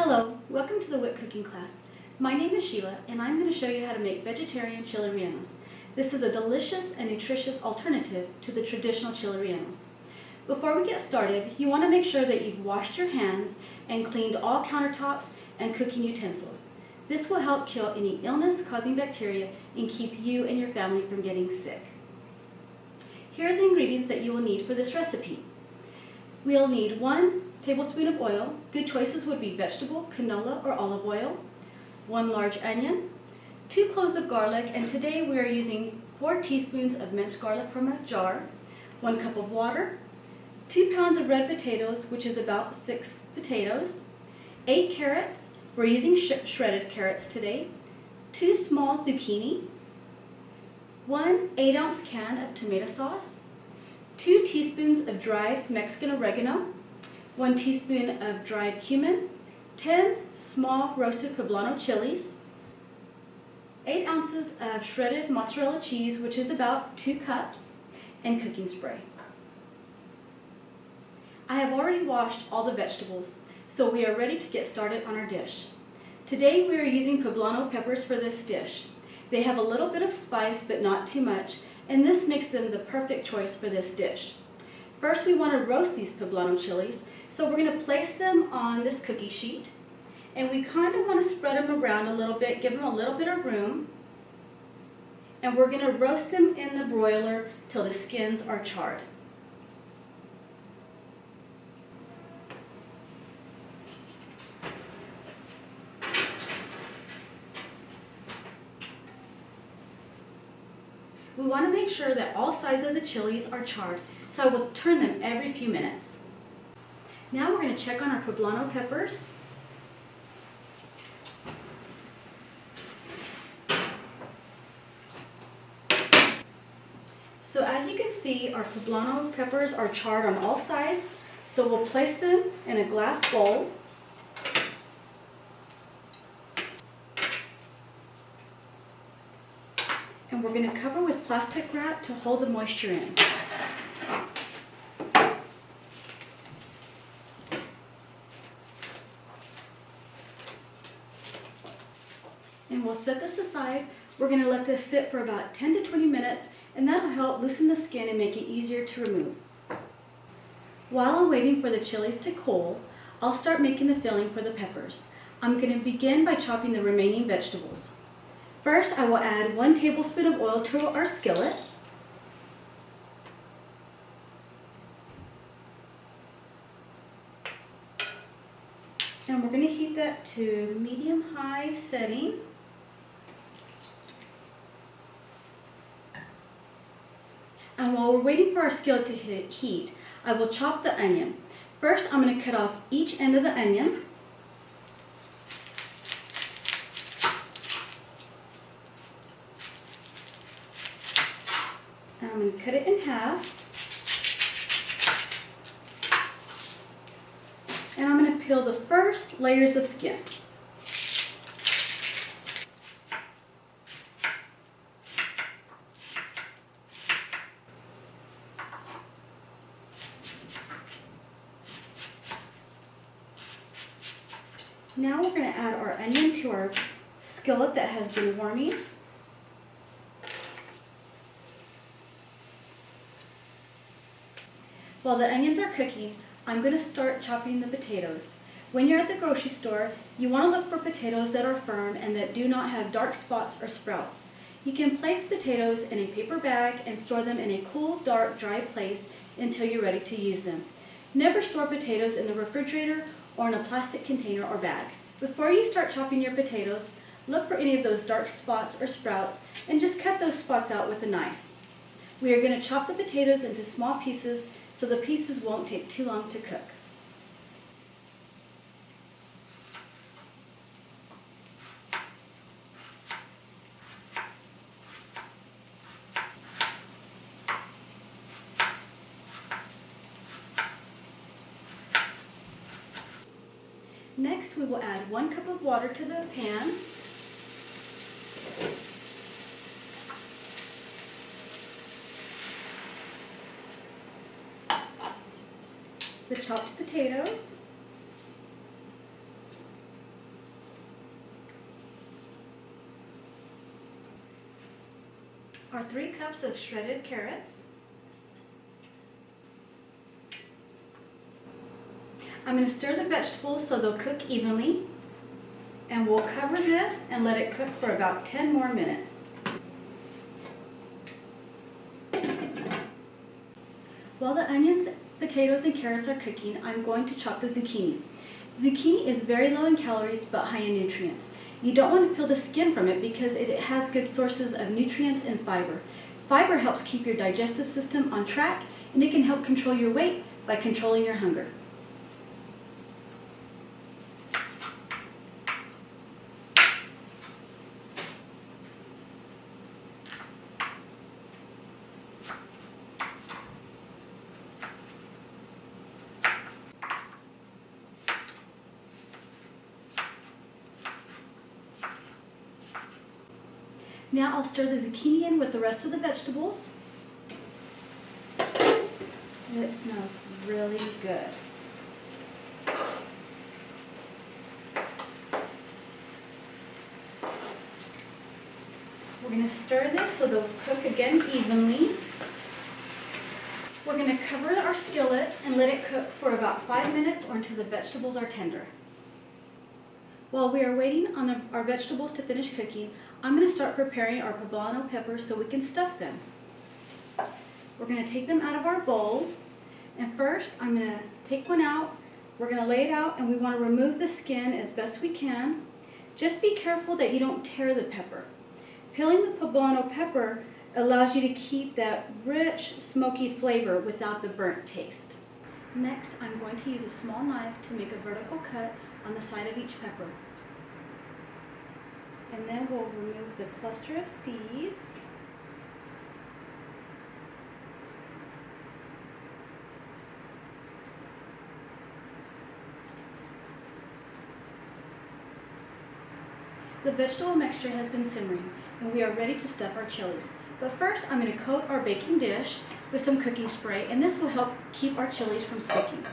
Hello, welcome to the WIC cooking class. My name is Sheila and I'm going to show you how to make vegetarian chili rellenos. This is a delicious and nutritious alternative to the traditional chili rellenos. Before we get started, you want to make sure that you've washed your hands and cleaned all countertops and cooking utensils. This will help kill any illness-causing bacteria and keep you and your family from getting sick. Here are the ingredients that you will need for this recipe. We'll need 1 tablespoon of oil. Good choices would be vegetable, canola, or olive oil. 1 large onion. 2 cloves of garlic, and today we are using 4 teaspoons of minced garlic from a jar. 1 cup of water. 2 pounds of red potatoes, which is about 6 potatoes. 8 carrots. We're using shredded carrots today. 2 small zucchini. 1 8-ounce can of tomato sauce. 2 teaspoons of dried Mexican oregano. 1 teaspoon of dried cumin, 10 small roasted poblano chilies, 8 ounces of shredded mozzarella cheese, which is about 2 cups, and cooking spray. I have already washed all the vegetables, so we are ready to get started on our dish. Today we are using poblano peppers for this dish. They have a little bit of spice, but not too much, and this makes them the perfect choice for this dish. First, we want to roast these poblano chilies. So we're going to place them on this cookie sheet, and we kind of want to spread them around a little bit, give them a little bit of room, and we're going to roast them in the broiler till the skins are charred. We want to make sure that all sides of the chilies are charred, so I will turn them every few minutes. Now we're going to check on our poblano peppers. So as you can see, our poblano peppers are charred on all sides, so we'll place them in a glass bowl. And we're going to cover with plastic wrap to hold the moisture in. And we'll set this aside. We're going to let this sit for about 10 to 20 minutes, and that will help loosen the skin and make it easier to remove. While I'm waiting for the chilies to cool, I'll start making the filling for the peppers. I'm going to begin by chopping the remaining vegetables. First, I will add 1 tablespoon of oil to our skillet. And we're going to heat that to medium-high setting. And while we're waiting for our skillet to heat, I will chop the onion. First, I'm going to cut off each end of the onion. And I'm going to cut it in half. And I'm going to peel the first layers of skin. Now we're going to add our onion to our skillet that has been warming. While the onions are cooking, I'm going to start chopping the potatoes. When you're at the grocery store, you want to look for potatoes that are firm and that do not have dark spots or sprouts. You can place potatoes in a paper bag and store them in a cool, dark, dry place until you're ready to use them. Never store potatoes in the refrigerator or in a plastic container or bag. Before you start chopping your potatoes, look for any of those dark spots or sprouts and just cut those spots out with a knife. We are going to chop the potatoes into small pieces so the pieces won't take too long to cook. Next, we will add 1 cup of water to the pan. the chopped potatoes, our 3 cups of shredded carrots. I'm going to stir the vegetables so they'll cook evenly, and we'll cover this and let it cook for about 10 more minutes. While the onions, potatoes, and carrots are cooking, I'm going to chop the zucchini. Zucchini is very low in calories but high in nutrients. You don't want to peel the skin from it because it has good sources of nutrients and fiber. Fiber helps keep your digestive system on track, and it can help control your weight by controlling your hunger. Now I'll stir the zucchini in with the rest of the vegetables. And it smells really good. We're going to stir this so they'll cook again evenly. We're going to cover our skillet and let it cook for about 5 minutes or until the vegetables are tender. While we are waiting on our vegetables to finish cooking, I'm going to start preparing our poblano peppers so we can stuff them. We're going to take them out of our bowl, and first I'm going to take one out. We're going to lay it out, and we want to remove the skin as best we can. Just be careful that you don't tear the pepper. Peeling the poblano pepper allows you to keep that rich, smoky flavor without the burnt taste. Next, I'm going to use a small knife to make a vertical cut on the side of each pepper. And then we'll remove the cluster of seeds. The vegetable mixture has been simmering, and we are ready to stuff our chilies. But first, I'm going to coat our baking dish with some cooking spray, and this will help keep our chilies from sticking.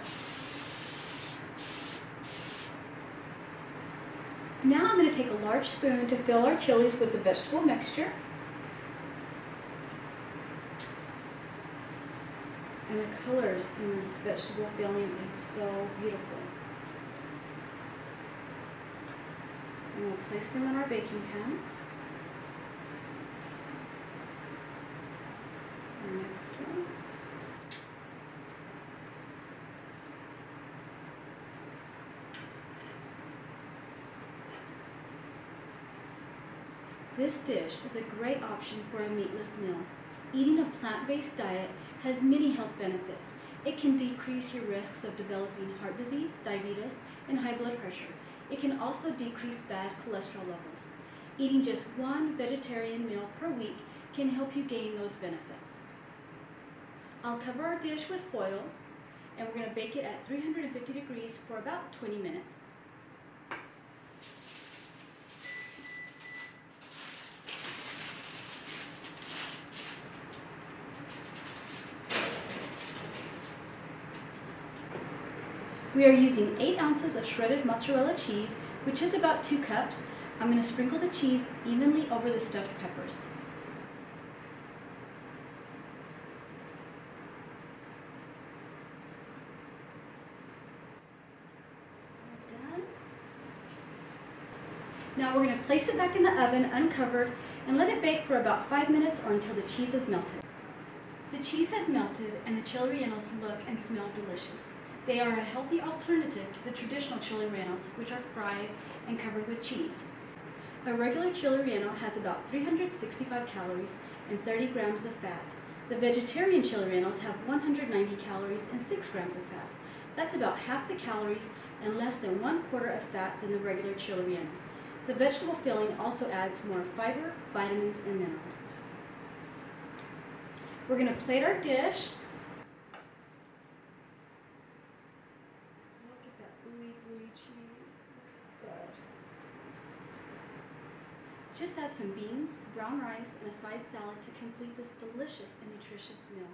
Now I'm going to take a large spoon to fill our chilies with the vegetable mixture. And the colors in this vegetable filling is so beautiful. And we'll place them in our baking pan. The next one. This dish is a great option for a meatless meal. Eating a plant-based diet has many health benefits. It can decrease your risks of developing heart disease, diabetes, and high blood pressure. It can also decrease bad cholesterol levels. Eating just one vegetarian meal per week can help you gain those benefits. I'll cover our dish with foil, and we're going to bake it at 350 degrees for about 20 minutes. We are using 8 ounces of shredded mozzarella cheese, which is about 2 cups. I'm going to sprinkle the cheese evenly over the stuffed peppers. Done. Now we're going to place it back in the oven uncovered and let it bake for about 5 minutes or until the cheese is melted. The cheese has melted and the chili rellenos look and smell delicious. They are a healthy alternative to the traditional chili rellenos, which are fried and covered with cheese. A regular chili relleno has about 365 calories and 30 grams of fat. The vegetarian chili rellenos have 190 calories and 6 grams of fat. That's about half the calories and less than 1/4 of fat than the regular chili rellenos. The vegetable filling also adds more fiber, vitamins, and minerals. We're going to plate our dish. Cheese. Looks good. Just add some beans, brown rice, and a side salad to complete this delicious and nutritious meal.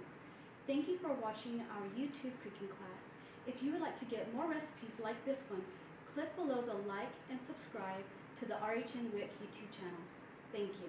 Thank you for watching our YouTube cooking class. If you would like to get more recipes like this one, click below the like and subscribe to the RHN WIC YouTube channel. Thank you.